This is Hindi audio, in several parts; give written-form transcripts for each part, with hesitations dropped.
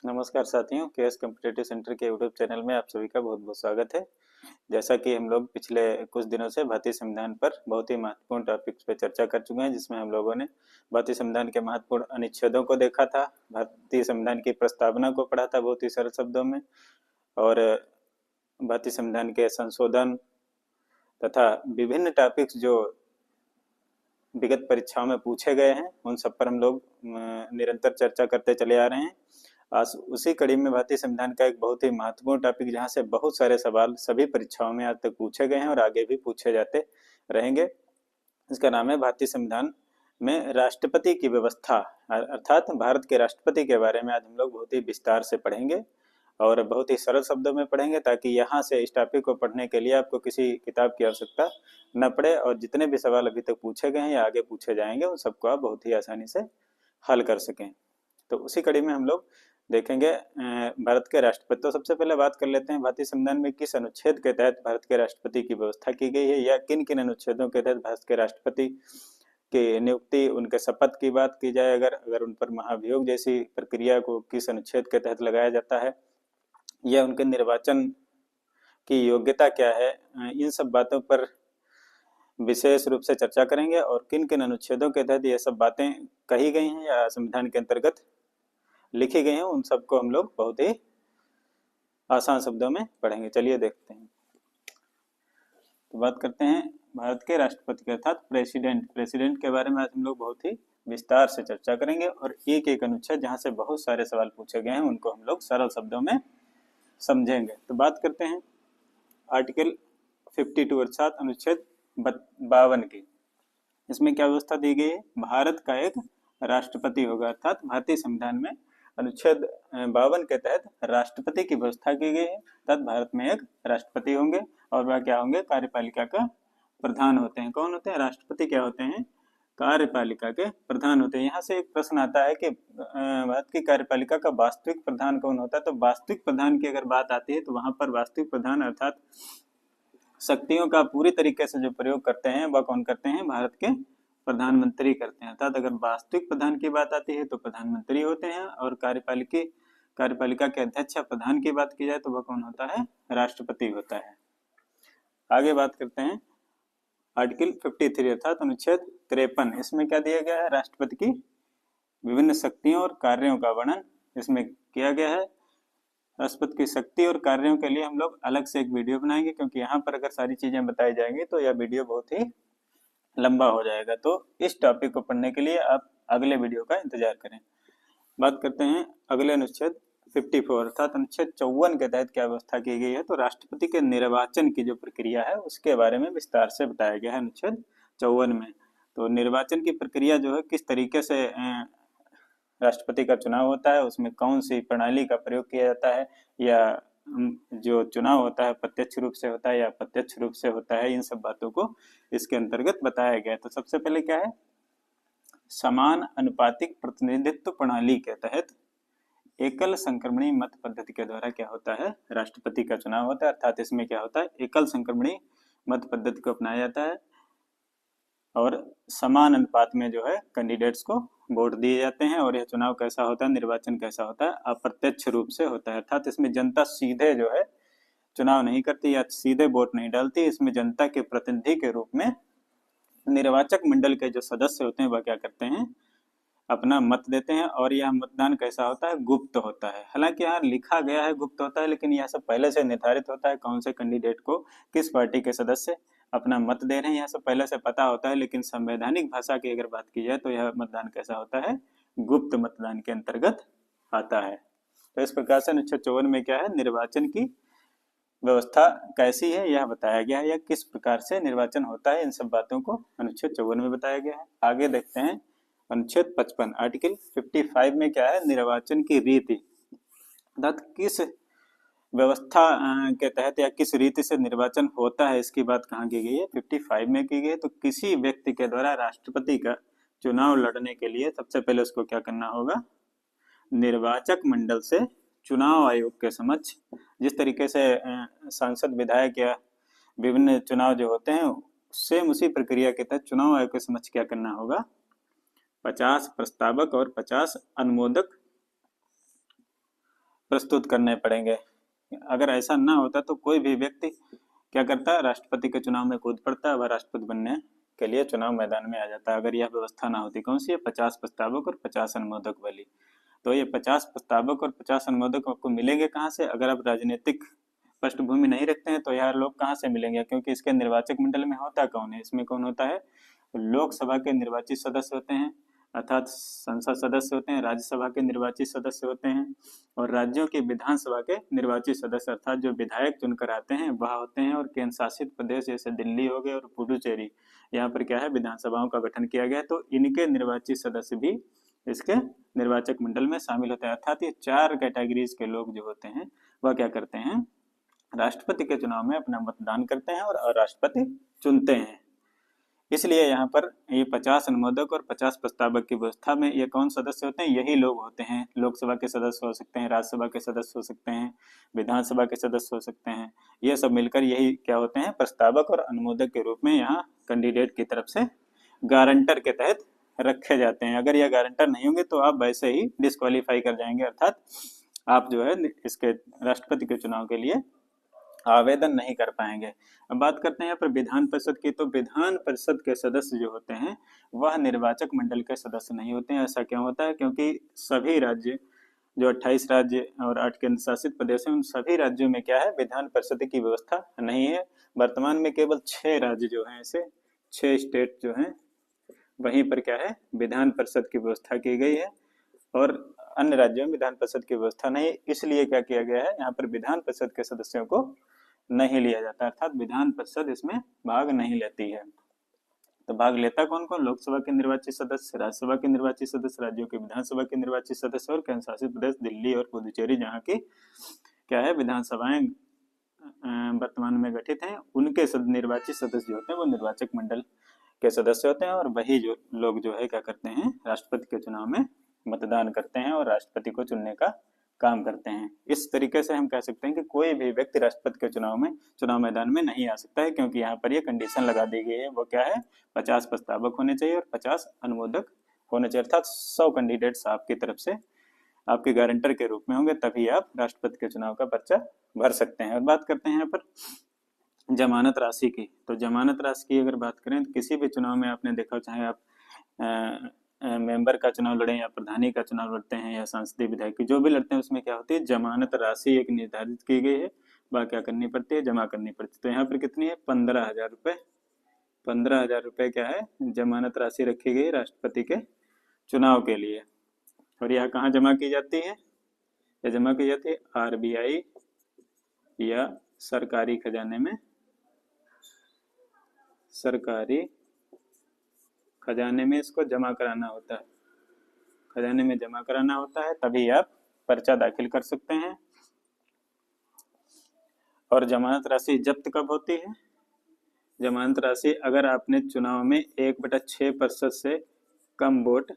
नमस्कार साथियों, केएस कॉम्पिटिटिव सेंटर के यूट्यूब चैनल में आप सभी का बहुत बहुत स्वागत है। जैसा कि हम लोग पिछले कुछ दिनों से भारतीय संविधान पर बहुत ही महत्वपूर्ण टॉपिक्स पे चर्चा कर चुके हैं, जिसमें हम लोगों ने भारतीय संविधान के महत्वपूर्ण अनुच्छेदों को देखा था, भारतीय संविधान की प्रस्तावना को पढ़ा था बहुत ही सरल शब्दों में, और भारतीय संविधान के संशोधन तथा विभिन्न टॉपिक्स जो विगत परीक्षाओं में पूछे गए हैं उन सब पर हम लोग निरंतर चर्चा करते चले आ रहे हैं। आज उसी कड़ी में भारतीय संविधान का एक बहुत ही महत्वपूर्ण टॉपिक जहां से बहुत सारे सवाल सभी परीक्षाओं में आज तक पूछे गए हैं और आगे भी पूछे जाते रहेंगे। इसका नाम है भारतीय संविधान में राष्ट्रपति की व्यवस्था, अर्थात भारत के राष्ट्रपति के बारे में आज हम लोग बहुत ही विस्तार से पढ़ेंगे और बहुत ही सरल शब्दों में पढ़ेंगे, ताकि यहाँ से इस टॉपिक को पढ़ने के लिए आपको किसी किताब की आवश्यकता न पड़े और जितने भी सवाल अभी तक पूछे गए हैं या आगे पूछे जाएंगे उन सबको आप बहुत ही आसानी से हल कर सकें। तो उसी कड़ी में हम लोग देखेंगे भारत के राष्ट्रपति। तो सबसे पहले बात कर लेते हैं भारतीय संविधान में किस अनुच्छेद के तहत भारत के राष्ट्रपति की व्यवस्था की गई है, या किन किन अनुच्छेदों के तहत भारत के राष्ट्रपति की नियुक्ति, उनके शपथ की बात की जाए, अगर उन पर महाभियोग जैसी प्रक्रिया को किस अनुच्छेद के तहत लगाया जाता है, या उनके निर्वाचन की योग्यता क्या है, इन सब बातों पर विशेष रूप से चर्चा करेंगे। और किन किन अनुच्छेदों के तहत ये सब बातें कही गई हैं या संविधान के अंतर्गत लिखी गई हैं, उन सबको हम लोग बहुत ही आसान शब्दों में पढ़ेंगे। चलिए देखते हैं। तो बात करते हैं भारत के राष्ट्रपति के अर्थात प्रेसिडेंट के बारे में आज हम लोग बहुत ही विस्तार से चर्चा करेंगे और एक एक अनुच्छेद जहां से बहुत सारे सवाल पूछे गए हैं उनको हम लोग सरल शब्दों में समझेंगे। तो बात करते हैं आर्टिकल 52 अर्थात अनुच्छेद 52 की। इसमें क्या व्यवस्था दी गई है? भारत का एक राष्ट्रपति होगा, अर्थात भारतीय संविधान में अनुच्छेद 52 के तहत राष्ट्रपति की व्यवस्था की गई है। तथा भारत में एक राष्ट्रपति होंगे और वह क्या होंगे? कार्यपालिका का प्रधान होते हैं। कौन होते हैं? राष्ट्रपति क्या होते हैं? कार्यपालिका के प्रधान होते हैं। यहाँ से एक प्रश्न आता है कि भारत की कार्यपालिका का वास्तविक प्रधान कौन होता है? तो वास्तविक प्रधान की अगर बात आती है तो वहां पर वास्तविक प्रधान अर्थात शक्तियों का पूरी तरीके से जो प्रयोग करते हैं वह कौन करते हैं? भारत के प्रधानमंत्री करते हैं। अर्थात अगर वास्तविक प्रधान की बात आती है तो प्रधानमंत्री होते हैं, और कार्यपालिका के अध्यक्ष या प्रधान की बात की जाए तो वह कौन होता है? राष्ट्रपति होता है। आगे बात करते हैं आर्टिकल 53 अर्थात अनुच्छेद 53। इसमें क्या दिया गया है? राष्ट्रपति की विभिन्न शक्तियों और कार्यों का वर्णन इसमें किया गया है। राष्ट्रपति की शक्ति और कार्यों के लिए हम लोग अलग से एक वीडियो बनाएंगे, क्योंकि यहाँ पर अगर सारी चीजें बताई जाएंगी तो यह वीडियो बहुत ही लंबा हो जाएगा। तो इस टॉपिक को पढ़ने के लिए आप अगले वीडियो का इंतजार करें। बात करते हैं अगले अनुच्छेद 54 अर्थात अनुच्छेद 54 के तहत क्या व्यवस्था की गई है। तो राष्ट्रपति के निर्वाचन की जो प्रक्रिया है उसके बारे में विस्तार से बताया गया है अनुच्छेद 54 में। तो निर्वाचन की प्रक्रिया जो है, किस तरीके से राष्ट्रपति का चुनाव होता है, उसमें कौन सी प्रणाली का प्रयोग किया जाता है, या जो चुनाव होता है प्रत्यक्ष रूप से होता है या अप्रत्यक्ष रूप से होता है, इन सब बातों को इसके अंतर्गत बताया गया है। तो सबसे पहले क्या है? समान अनुपातिक प्रतिनिधित्व प्रणाली के तहत एकल संक्रमणी मत पद्धति के द्वारा क्या होता है? राष्ट्रपति का चुनाव होता है। अर्थात इसमें क्या होता है? एकल संक्रमणी मत पद्धति को अपनाया जाता है और समान अनुपात में जो है कैंडिडेट्स को वोट दिए जाते हैं। और यह चुनाव कैसा होता है? निर्वाचन कैसा होता है? अप्रत्यक्ष रूप से होता है। अर्थात इसमें जनता सीधे जो है चुनाव नहीं करती या सीधे वोट नहीं डालती। इसमें जनता के प्रतिनिधि के रूप में निर्वाचक मंडल के जो सदस्य होते हैं वह क्या करते हैं? अपना मत देते हैं। और यह मतदान कैसा होता है? गुप्त होता है। हालांकि यहाँ लिखा गया है गुप्त होता है, लेकिन यह सब पहले से निर्धारित होता है कौन से कैंडिडेट को किस पार्टी के सदस्य अपना मत दे रहे हैं, यह सब पहले से पता होता है। लेकिन संवैधानिक भाषा की अगर बात की जाए तो यह मतदान कैसा होता है? गुप्त मतदान के अंतर्गत आता है। तो इस प्रकार से अनुच्छेद 54 में क्या है? निर्वाचन की व्यवस्था कैसी है यह बताया गया है, या किस प्रकार से निर्वाचन होता है, इन सब बातों को अनुच्छेद 54 में बताया गया है। आगे देखते हैं अनुच्छेद 55 आर्टिकल 55 में क्या है? निर्वाचन की रीति, अर्थात किस व्यवस्था के तहत या किस रीति से निर्वाचन होता है, इसकी बात कहाँ की गई है? 55 में की गई है। तो किसी व्यक्ति के द्वारा राष्ट्रपति का चुनाव लड़ने के लिए सबसे पहले उसको क्या करना होगा? निर्वाचक मंडल से चुनाव आयोग के समक्ष, जिस तरीके से सांसद विधायक या विभिन्न चुनाव जो होते हैं सेम उसी प्रक्रिया के तहत चुनाव आयोग के समक्ष क्या करना होगा? 50 प्रस्तावक और 50 अनुमोदक प्रस्तुत करने पड़ेंगे। अगर ऐसा ना होता तो कोई भी व्यक्ति क्या करता, राष्ट्रपति के चुनाव में कूद पड़ता, वह राष्ट्रपति बनने के लिए चुनाव मैदान में आ जाता अगर यह व्यवस्था ना होती। कौन सी है? 50 प्रस्तावक और 50 अनुमोदक वाली। तो ये 50 प्रस्तावक और 50 अनुमोदक आपको मिलेंगे कहाँ से? अगर आप राजनीतिक पृष्ठभूमि नहीं रखते हैं तो यार लोग कहाँ से मिलेंगे, क्योंकि इसके निर्वाचक मंडल में होता कौन है? इसमें कौन होता है? लोकसभा के निर्वाचित सदस्य होते हैं, अर्थात संसद सदस्य होते हैं, राज्यसभा के निर्वाचित सदस्य होते हैं, और राज्यों की विधानसभा के निर्वाचित सदस्य अर्थात जो विधायक चुनकर आते हैं वह होते हैं। और केंद्र शासित प्रदेश जैसे दिल्ली हो गए और पुडुचेरी, यहाँ पर क्या है, विधानसभाओं का गठन किया गया, तो इनके निर्वाचित सदस्य भी इसके निर्वाचक मंडल में शामिल होते हैं। अर्थात ये 4 कैटेगरीज के लोग जो होते हैं वह क्या करते हैं, राष्ट्रपति के चुनाव में अपना मतदान करते हैं और राष्ट्रपति चुनते हैं। इसलिए यहाँ पर ये 50 अनुमोदक और 50 प्रस्तावक की व्यवस्था में ये कौन सदस्य होते हैं? यही लोग होते हैं। लोकसभा के सदस्य हो सकते हैं, राज्यसभा के सदस्य हो सकते हैं, विधानसभा के सदस्य हो सकते हैं। ये सब मिलकर यही क्या होते हैं, प्रस्तावक और अनुमोदक के रूप में यहाँ कैंडिडेट की तरफ से गारंटर के तहत रखे जाते हैं। अगर यह गारंटर नहीं होंगे तो आप वैसे ही डिस्क्वालीफाई कर जाएंगे, अर्थात आप जो है इसके राष्ट्रपति के चुनाव के लिए आवेदन नहीं कर पाएंगे। अब बात करते हैं यहाँ पर विधान परिषद की। तो विधान परिषद के सदस्य जो होते हैं वह निर्वाचक मंडल के सदस्य नहीं होते हैं। ऐसा क्यों होता है? क्योंकि सभी राज्य, जो 28 राज्य और 8 केंद्र शासित प्रदेश हैं, उन सभी राज्यों में क्या है, विधान परिषद की व्यवस्था नहीं है। वर्तमान में केवल 6 राज्य जो हैं, ऐसे 6 स्टेट जो हैं, वहीं पर क्या है, विधान परिषद की व्यवस्था की गई है, और अन्य राज्यों में विधान परिषद की व्यवस्था नहीं। इसलिए क्या किया गया है, यहाँ पर विधान परिषद के सदस्यों को नहीं लिया जाता, अर्थात विधान परिषद इसमें भाग नहीं लेती है। तो भाग लेता कौन कौन? लोकसभा के निर्वाचित सदस्य, राज्यसभा के निर्वाचित सदस्य, राज्यों के विधानसभा के निर्वाचित सदस्य, और केंद्र शासित प्रदेश दिल्ली और पुडुचेरी जहाँ की क्या है, विधानसभाएं वर्तमान में गठित हैं, उनके निर्वाचित सदस्य जो होते हैं वो निर्वाचक मंडल के सदस्य होते हैं। और वही जो लोग जो है क्या करते हैं, राष्ट्रपति के चुनाव में मतदान करते हैं और राष्ट्रपति को चुनने का काम करते हैं। इस तरीके से हम कह सकते हैं कि कोई भी व्यक्ति राष्ट्रपति के चुनाव मैदान में नहीं आ सकता है, क्योंकि यहाँ पर ये कंडीशन लगा दी गई है। वो क्या है, 50 प्रस्तावक होने चाहिए और 50 अनुमोदक होने चाहिए, अर्थात 100 कैंडिडेट्स आपकी तरफ से आपके गारंटर के रूप में होंगे, तभी आप राष्ट्रपति के चुनाव का पर्चा भर सकते हैं। और बात करते हैं यहाँ पर जमानत राशि की। तो जमानत राशि की अगर बात करें तो किसी भी चुनाव में आपने देखा, चाहे आप मेंबर का चुनाव लड़े या प्रधानी का चुनाव लड़ते हैं या सांसदीय विधायक, जो भी लड़ते हैं, उसमें क्या होती है, जमानत राशि एक निर्धारित की गई है, वह क्या करनी पड़ती है, जमा करनी पड़ती है। तो यहाँ पर कितनी है, 15,000 रुपये। 15,000 रुपये क्या है, जमानत राशि रखी गई राष्ट्रपति के चुनाव के लिए। और यह कहाँ जमा की जाती है? यह जमा की जाती है RBI या सरकारी खजाने में। सरकारी खजाने में इसको जमा कराना होता है, खजाने में जमा कराना होता है, तभी आप पर्चा दाखिल कर सकते हैं। और जमानत राशि जब्त कब होती है? जमानत राशि अगर आपने चुनाव में 1/6% से कम वोट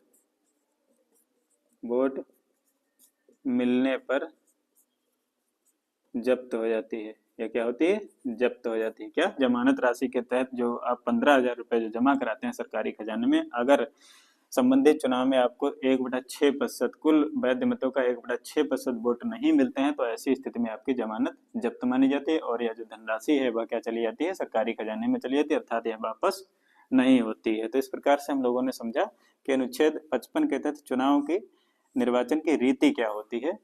मिलने पर जब्त हो जाती है। या क्या होती है? जब्त हो जाती है। क्या? जमानत राशि के तहत जो आप 15,000 रुपये जो जमा कराते हैं सरकारी खजाने में, अगर संबंधित चुनाव में आपको 1/6%, कुल वैध मतों का 1/6% वोट नहीं मिलते हैं, तो ऐसी स्थिति में आपकी जमानत जब्त मानी जाती है, और यह जो धनराशि है वह क्या चली जाती है, सरकारी खजाने में चली जाती है, अर्थात यह वापस नहीं होती है। तो इस प्रकार से हम लोगों ने समझा कि अनुच्छेद 55 के तहत चुनाव की निर्वाचन की रीति क्या होती है,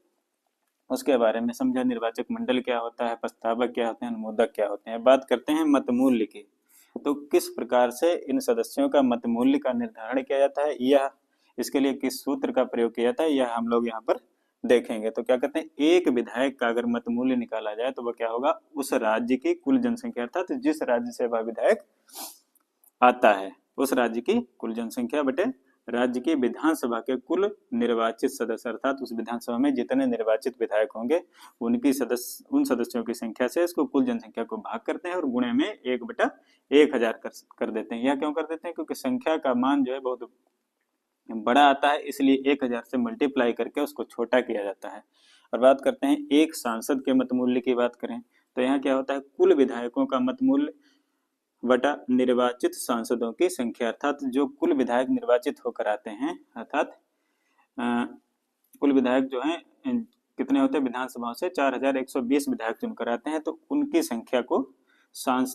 उसके बारे में समझा। निर्वाचक मंडल क्या होता है, प्रस्तावक क्या होते हैं, अनुमोदक क्या होते हैं। बात करते हैं मत मूल्य की। तो किस प्रकार से इन सदस्यों का मत मूल्य का निर्धारण किया जाता है, यह इसके लिए किस सूत्र का प्रयोग किया जाता है, यह हम लोग यहाँ पर देखेंगे। तो क्या कहते हैं, एक विधायक का अगर मत मूल्य निकाला जाए तो वह क्या होगा, उस राज्य की कुल जनसंख्या, अर्थात जिस राज्य से वह विधायक आता है उस राज्य की कुल जनसंख्या बटे राज्य की विधानसभा के कुल निर्वाचित सदस्य, अर्थात उस विधानसभा में जितने निर्वाचित विधायक होंगे उन सदस्यों की संख्या से इसको कुल जनसंख्या को भाग करते हैं और गुणे में 1/1000 कर देते हैं। यह क्यों कर देते हैं? क्योंकि संख्या का मान जो है बहुत बड़ा आता है, इसलिए 1000 से मल्टीप्लाई करके उसको छोटा किया जाता है। और बात करते हैं एक सांसद के मत मूल्य की बात करें तो यहाँ क्या होता है, कुल विधायकों का मत मूल्य बटा निर्वाचित सांसदों की संख्या, अर्थात जो कुल विधायक निर्वाचित होकर आते हैं, अर्थात कुल विधायक जो हैं कितने होते हैं, विधानसभाओं से 4120 विधायक चुनकर आते हैं, तो उनकी संख्या को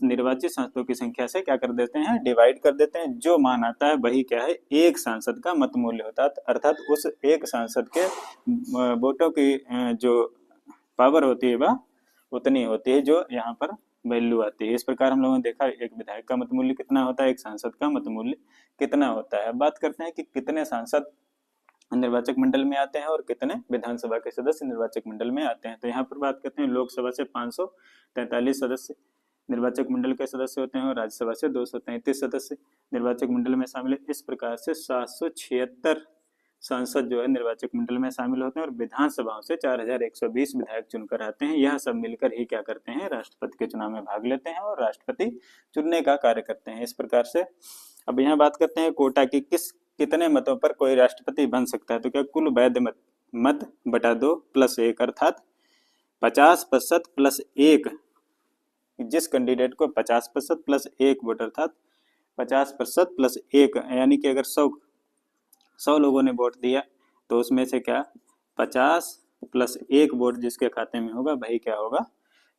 निर्वाचित सांसदों की संख्या से क्या कर देते हैं, डिवाइड कर देते हैं। जो मान आता है वही क्या है, एक सांसद का मत मूल्य होता है, अर्थात उस एक सांसद के वोटों की जो पावर होती है वह उतनी होती है जो यहाँ पर वैल्यू आती है। इस प्रकार हम लोगों ने देखा एक विधायक का मत मूल्य कितना होता है, एक सांसद का मत मूल्य कितना होता है। अब बात करते हैं कि कितने सांसद निर्वाचक मंडल में आते हैं और कितने विधानसभा के सदस्य निर्वाचक मंडल में आते हैं। तो यहाँ पर बात करते हैं लोकसभा से 543 सदस्य निर्वाचक मंडल के सदस्य होते हैं और राज्यसभा से 233 सदस्य निर्वाचक मंडल में शामिल है। इस प्रकार से 776 सांसद जो है निर्वाचक मंडल में शामिल होते हैं और विधानसभाओं से 4120 विधायक चुनकर आते हैं। यह सब मिलकर ही क्या करते हैं, राष्ट्रपति के चुनाव में भाग लेते हैं और राष्ट्रपति चुनने का कार्य करते हैं। इस प्रकार से अब यहाँ बात करते हैं कोटा की, कितने मतों पर कोई राष्ट्रपति बन सकता है। तो क्या कुल वैध मत बटा 2 + 1 अर्थात 50% + 1, जिस कैंडिडेट को 50% + 1 वोट अर्थात 50% + 1 यानी कि अगर 100 लोगों ने वोट दिया तो उसमें से क्या 50 + 1 वोट जिसके खाते में होगा वही क्या होगा,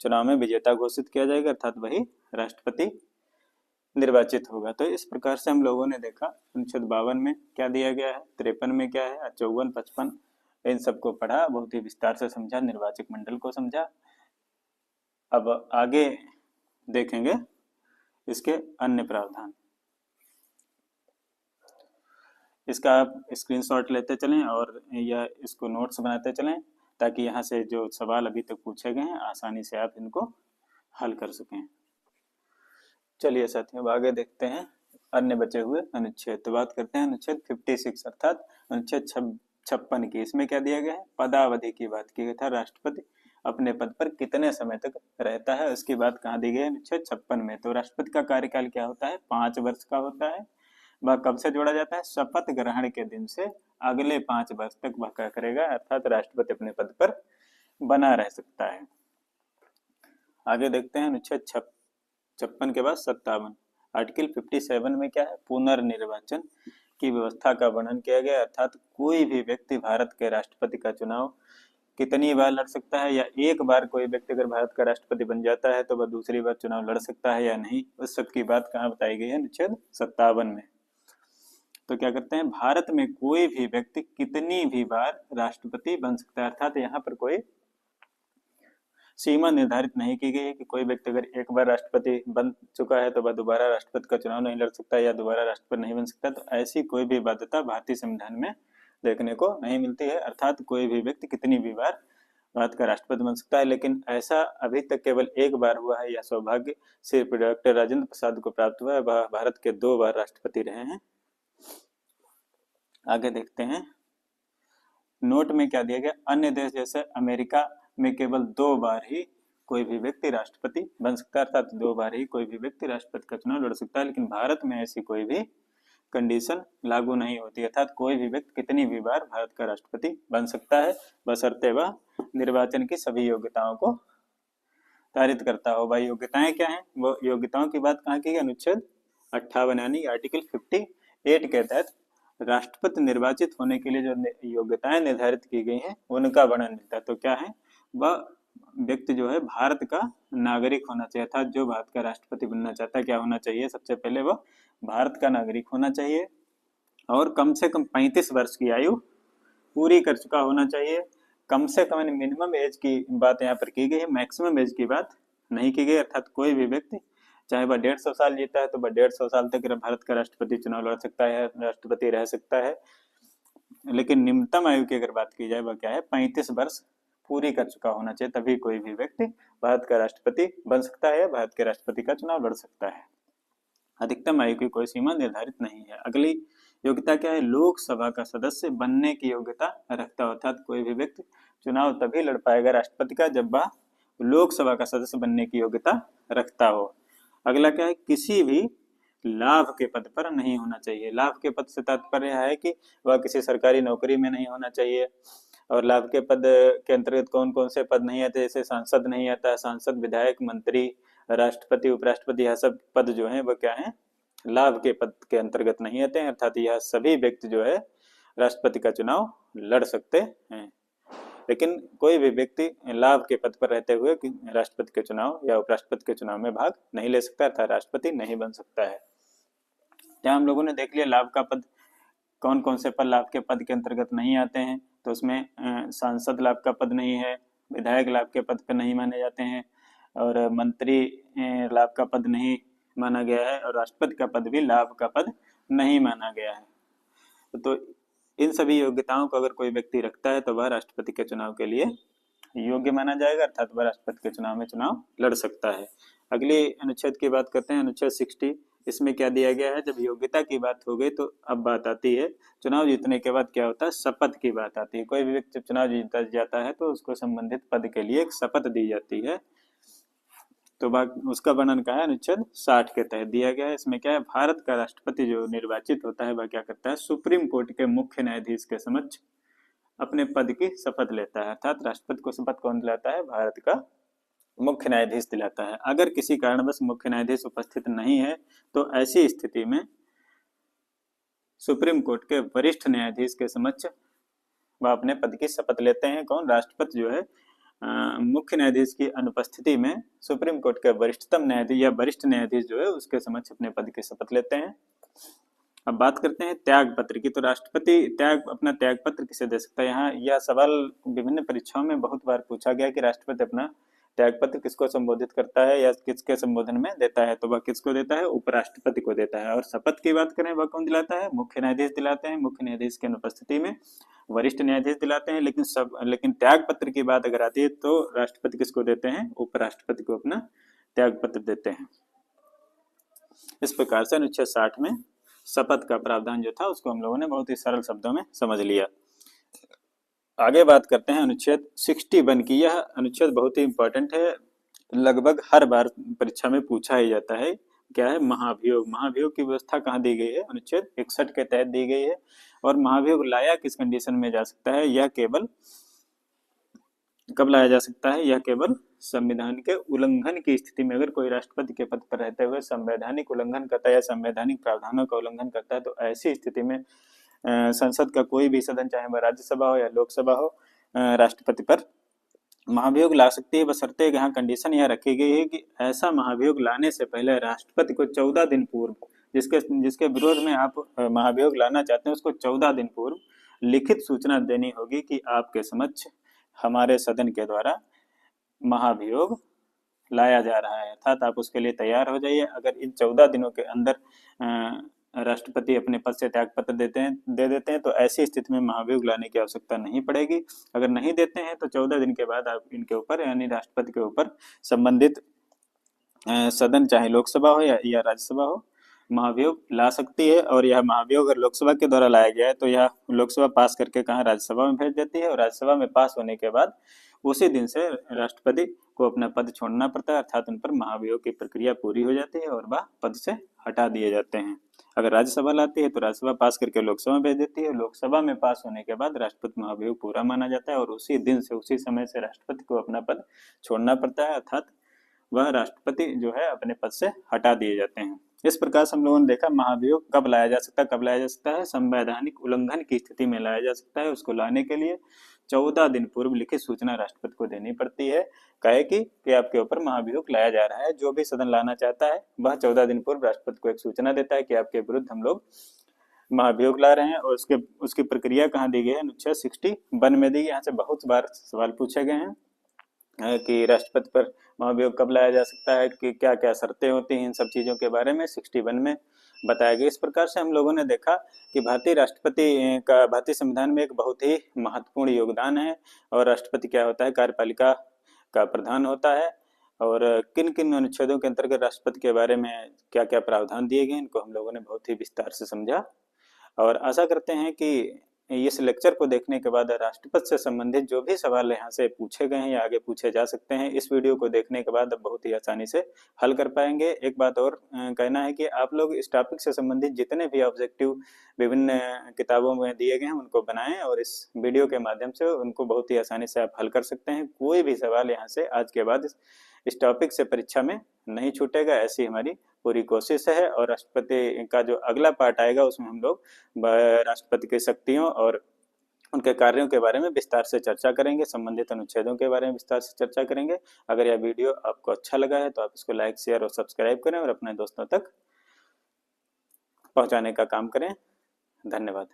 चुनाव में विजेता घोषित किया जाएगा, अर्थात वही राष्ट्रपति निर्वाचित होगा। तो इस प्रकार से हम लोगों ने देखा अनुच्छेद 52 में क्या दिया गया है, 53 में क्या है, 54, 55 इन सबको पढ़ा, बहुत ही विस्तार से समझा, निर्वाचक मंडल को समझा। अब आगे देखेंगे इसके अन्य प्रावधान। इसका आप स्क्रीनशॉट लेते चलें और या इसको नोट्स बनाते चलें ताकि यहाँ से जो सवाल अभी तक पूछे गए हैं आसानी से आप इनको हल कर सकें। चलिए साथियों, अब आगे देखते हैं अन्य बचे हुए अनुच्छेद। तो बात करते हैं अनुच्छेद 56 अर्थात अनुच्छेद 56 की। इसमें क्या दिया गया है, पदावधि की बात की गई था, राष्ट्रपति अपने पद पर कितने समय तक रहता है उसकी बात कहाँ दी गई है, अनुच्छेद 56 में। तो राष्ट्रपति का कार्यकाल क्या होता है, 5 वर्ष का होता है। वह कब से जोड़ा जाता है, शपथ ग्रहण के दिन से अगले 5 वर्ष तक वह क्या करेगा, अर्थात राष्ट्रपति अपने पद पर बना रह सकता है। आगे देखते हैं अनुच्छेद 56 के बाद 57 आर्टिकल 57 में क्या है, पुनर्निर्वाचन की व्यवस्था का वर्णन किया गया, अर्थात कोई भी व्यक्ति भारत के राष्ट्रपति का चुनाव कितनी बार लड़ सकता है, या एक बार कोई व्यक्ति अगर भारत का राष्ट्रपति बन जाता है तो वह दूसरी बार चुनाव लड़ सकता है या नहीं, उस सब की बात कहाँ बताई गई है, अनुच्छेद 57 में। तो क्या करते हैं, भारत में कोई भी व्यक्ति कितनी भी बार राष्ट्रपति बन सकता है, अर्थात यहाँ पर कोई सीमा निर्धारित नहीं की गई है कि कोई व्यक्ति अगर एक बार राष्ट्रपति बन चुका है तो वह दोबारा राष्ट्रपति का चुनाव नहीं लड़ सकता या दोबारा राष्ट्रपति नहीं बन सकता। तो ऐसी कोई भी बाध्यता भारतीय संविधान में देखने को नहीं मिलती है, अर्थात कोई भी व्यक्ति कितनी भी बार भारत का राष्ट्रपति बन सकता है। लेकिन ऐसा अभी तक केवल एक बार हुआ है, यह सौभाग्य सिर्फ डॉक्टर राजेंद्र प्रसाद को प्राप्त हुआ है, वह भारत के 2 बार राष्ट्रपति रहे हैं। आगे देखते हैं, नोट में क्या दिया गया, अन्य देश जैसे अमेरिका में केवल 2 बार ही कोई भी व्यक्ति राष्ट्रपति बन सकता है, अर्थात 2 बार ही कोई भी व्यक्ति राष्ट्रपति का चुनाव लड़ सकता है। लेकिन भारत में ऐसी कोई भी कंडीशन लागू नहीं होती, अर्थात कोई भी व्यक्ति कितनी भी बार भारत का राष्ट्रपति बन सकता है, बशर्ते वह निर्वाचन की सभी योग्यताओं को धारित करता हो। भाई योग्यताएं क्या हैं, वो योग्यताओं की बात कहाँ की गई, अनुच्छेद 58 यानी आर्टिकल 58 के तहत राष्ट्रपति निर्वाचित होने के लिए जो योग्यताएं निर्धारित की गई हैं उनका वर्णन मिलता है। तो क्या है, वह व्यक्ति जो है भारत का नागरिक होना चाहिए, अर्थात जो भारत का राष्ट्रपति बनना चाहता है क्या होना चाहिए, सबसे पहले वह भारत का नागरिक होना चाहिए और कम से कम 35 वर्ष की आयु पूरी कर चुका होना चाहिए। कम से कम मिनिमम एज की बात यहाँ पर की गई है, मैक्सिमम एज की बात नहीं की गई, अर्थात कोई भी व्यक्ति चाहे वह 150 साल जीता है तो वह 150 साल तक भारत का राष्ट्रपति चुनाव लड़ सकता है, राष्ट्रपति रह सकता है। लेकिन निम्नतम आयु की अगर बात की जाए वह क्या है, 35 वर्ष पूरी कर चुका होना चाहिए, तभी कोई भी व्यक्ति भारत का राष्ट्रपति बन सकता है, भारत के राष्ट्रपति का चुनाव लड़ सकता है। अधिकतम आयु की कोई सीमा निर्धारित नहीं है। अगली योग्यता क्या है, लोकसभा का सदस्य बनने की योग्यता रखता हो, अर्थात कोई भी व्यक्ति चुनाव तभी लड़ पाएगा राष्ट्रपति का जब वह लोकसभा का सदस्य बनने की योग्यता रखता हो। अगला क्या है, किसी भी लाभ के पद पर नहीं होना चाहिए। लाभ के पद से तात्पर्य है कि वह किसी सरकारी नौकरी में नहीं होना चाहिए। और लाभ के पद के अंतर्गत कौन कौन से पद नहीं आते, जैसे सांसद नहीं आता है, सांसद, विधायक, मंत्री, राष्ट्रपति, उपराष्ट्रपति, यह सब पद जो है वह क्या है, लाभ के पद के अंतर्गत नहीं आते हैं, अर्थात यह सभी व्यक्ति जो है राष्ट्रपति का चुनाव लड़ सकते हैं। लेकिन कोई भी व्यक्ति लाभ के पद पर रहते हुए राष्ट्रपति के चुनाव या उपराष्ट्रपति के चुनाव में भाग नहीं ले सकता अर्थात राष्ट्रपति नहीं बन सकता है। यहाँ हम लोगों ने देख लिया लाभ का पद कौन कौन से पद लाभ के पद के अंतर्गत नहीं आते हैं, तो उसमें सांसद लाभ का पद नहीं है, विधायक लाभ के पद पर नहीं माने जाते हैं, और मंत्री लाभ का पद नहीं माना गया है, और राष्ट्रपति का पद भी लाभ का पद नहीं माना गया है। तो इन सभी योग्यताओं को अगर कोई व्यक्ति रखता है तो वह राष्ट्रपति के चुनाव के लिए योग्य माना जाएगा अर्थात वह राष्ट्रपति के चुनाव में चुनाव लड़ सकता है। अगले अनुच्छेद की बात करते हैं, अनुच्छेद 60। इसमें क्या दिया गया है, जब योग्यता की बात हो गई तो अब बात आती है चुनाव जीतने के बाद क्या होता है, शपथ की बात आती है। कोई भी व्यक्ति जब चुनाव जीता जाता है तो उसको संबंधित पद के लिए एक शपथ दी जाती है, तो उसका वर्णन क्या है, अनुच्छेद 60 के तहत दिया गया है। इसमें क्या है, भारत का राष्ट्रपति जो निर्वाचित होता है वह क्या करता है, सुप्रीम कोर्ट के मुख्य न्यायाधीश के समक्ष अपने पद की शपथ लेता है, अर्थात राष्ट्रपति को शपथ कौन दिलाता है, भारत का मुख्य न्यायाधीश दिलाता है। अगर किसी कारणवश मुख्य न्यायाधीश उपस्थित नहीं है तो ऐसी स्थिति में सुप्रीम कोर्ट के वरिष्ठ न्यायाधीश के समक्ष वह अपने पद की शपथ लेते हैं। कौन, राष्ट्रपति जो है मुख्य न्यायाधीश की अनुपस्थिति में सुप्रीम कोर्ट के वरिष्ठतम न्यायाधीश या वरिष्ठ न्यायाधीश जो है उसके समक्ष अपने पद की शपथ लेते हैं। अब बात करते हैं त्याग पत्र की। तो राष्ट्रपति अपना त्याग पत्र किसे दे सकता है, यहाँ यह सवाल विभिन्न परीक्षाओं में बहुत बार पूछा गया कि राष्ट्रपति अपना त्याग पत्र किसको संबोधित करता है या किसके संबोधन में देता है, तो वह किसको देता है, उपराष्ट्रपति को देता है। और शपथ की बात करें वह कौन दिलाता है, मुख्य न्यायाधीश दिलाते हैं, मुख्य न्यायाधीश की अनुपस्थिति में वरिष्ठ न्यायाधीश दिलाते हैं। लेकिन त्याग पत्र की बात अगर आती है तो राष्ट्रपति किसको देते हैं, उपराष्ट्रपति को अपना त्याग पत्र देते हैं। इस प्रकार से अनुच्छेद 60 में शपथ का प्रावधान जो था उसको हम लोगों ने बहुत ही सरल शब्दों में समझ लिया। आगे बात करते हैं अनुच्छेद 61 की। यह अनुच्छेद बहुत ही इंपॉर्टेंट है, लगभग हर बार परीक्षा में पूछा ही जाता है। क्या है, महाभियोग। महाभियोग की व्यवस्था कहाँ दी गई है, अनुच्छेद 61 के तहत दी गई है। और महाभियोग लाया किस कंडीशन में जा सकता है, यह केवल कब लाया जा सकता है, यह केवल संविधान के उल्लंघन की स्थिति में। अगर कोई राष्ट्रपति के पद पर रहते हुए संवैधानिक उल्लंघन करता है या संवैधानिक प्रावधानों का उल्लंघन करता है तो ऐसी स्थिति में संसद का कोई भी सदन, चाहे वह राज्यसभा हो या लोकसभा हो, राष्ट्रपति पर महाभियोग ला सकती है, बशर्ते यहाँ कंडीशन यह रखी गई है कि ऐसा महाभियोग लाने से पहले राष्ट्रपति को 14 दिन पूर्व, जिसके विरोध में आप महाभियोग लाना चाहते हैं उसको 14 दिन पूर्व लिखित सूचना देनी होगी कि आपके समक्ष हमारे सदन के द्वारा महाभियोग लाया जा रहा है, अर्थात आप उसके लिए तैयार हो जाइए। अगर इन 14 दिनों के अंदर राष्ट्रपति अपने पद से त्याग पत्र दे देते हैं तो ऐसी स्थिति में महाभियोग लाने की आवश्यकता नहीं पड़ेगी। अगर नहीं देते हैं तो 14 दिन के बाद आप इनके ऊपर यानी राष्ट्रपति के ऊपर संबंधित सदन, चाहे लोकसभा हो या राज्यसभा हो, महाभियोग ला सकती है। और यह महाभियोग अगर लोकसभा के द्वारा लाया गया है तो यह लोकसभा पास करके कहाँ, राज्यसभा में भेज देती है, और राज्यसभा में पास होने के बाद उसी दिन से राष्ट्रपति को अपना पद छोड़ना पड़ता है, अर्थात उन पर महाभियोग की प्रक्रिया पूरी हो जाती है और वह पद से हटा दिए जाते हैं। अगर राज्यसभा लाती है तो राज्यसभा पास करके लोकसभा भेज देती है, लोकसभा में पास होने के बाद राष्ट्रपति महाभियोग पूरा माना जाता है और उसी दिन से उसी समय से राष्ट्रपति को अपना पद छोड़ना पड़ता है, अर्थात वह राष्ट्रपति जो है अपने पद से हटा दिए जाते हैं। इस प्रकार से हम लोगों ने देखा महाभियोग कब लाया जा सकता है, संवैधानिक उल्लंघन की स्थिति में लाया जा सकता है। उसको लाने के लिए 14 दिन पूर्व लिखित सूचना राष्ट्रपति को देनी पड़ती है, कहे कि आपके ऊपर महाभियोग लाया जा रहा है। जो भी सदन लाना चाहता है वह 14 दिन पूर्व राष्ट्रपति को एक सूचना देता है कि आपके विरुद्ध हम लोग महाभियोग ला रहे हैं, और उसकी प्रक्रिया कहाँ दी गई है, अनुच्छेद 61 में दी गई। यहाँ से बहुत बार सवाल पूछे गए हैं कि राष्ट्रपति पर महाभियोग कब लाया जा सकता है, कि क्या क्या शर्तें होती हैं, इन सब चीज़ों के बारे में 61 में बताया गया। इस प्रकार से हम लोगों ने देखा कि भारतीय राष्ट्रपति का भारतीय संविधान में एक बहुत ही महत्वपूर्ण योगदान है। और राष्ट्रपति क्या होता है, कार्यपालिका का प्रधान होता है। और किन किन अनुच्छेदों के अंतर्गत राष्ट्रपति के बारे में क्या क्या प्रावधान दिए गए, इनको हम लोगों ने बहुत ही विस्तार से समझा। और आशा करते हैं कि इस लेक्चर को देखने के बाद राष्ट्रपति से संबंधित जो भी सवाल यहाँ से पूछे गए हैं या आगे पूछे जा सकते हैं, इस वीडियो को देखने के बाद बहुत ही आसानी से हल कर पाएंगे। एक बात और कहना है कि आप लोग इस टॉपिक से संबंधित जितने भी ऑब्जेक्टिव विभिन्न किताबों में दिए गए हैं उनको बनाएं और इस वीडियो के माध्यम से उनको बहुत ही आसानी से आप हल कर सकते हैं। कोई भी सवाल यहाँ से आज के बाद इस टॉपिक से परीक्षा में नहीं छूटेगा, ऐसी हमारी पूरी कोशिश है। और राष्ट्रपति का जो अगला पार्ट आएगा उसमें हम लोग राष्ट्रपति की शक्तियों और उनके कार्यों के बारे में विस्तार से चर्चा करेंगे, संबंधित अनुच्छेदों के बारे में विस्तार से चर्चा करेंगे। अगर यह वीडियो आपको अच्छा लगा है तो आप इसको लाइक, शेयर और सब्सक्राइब करें और अपने दोस्तों तक पहुंचाने का काम करें। धन्यवाद।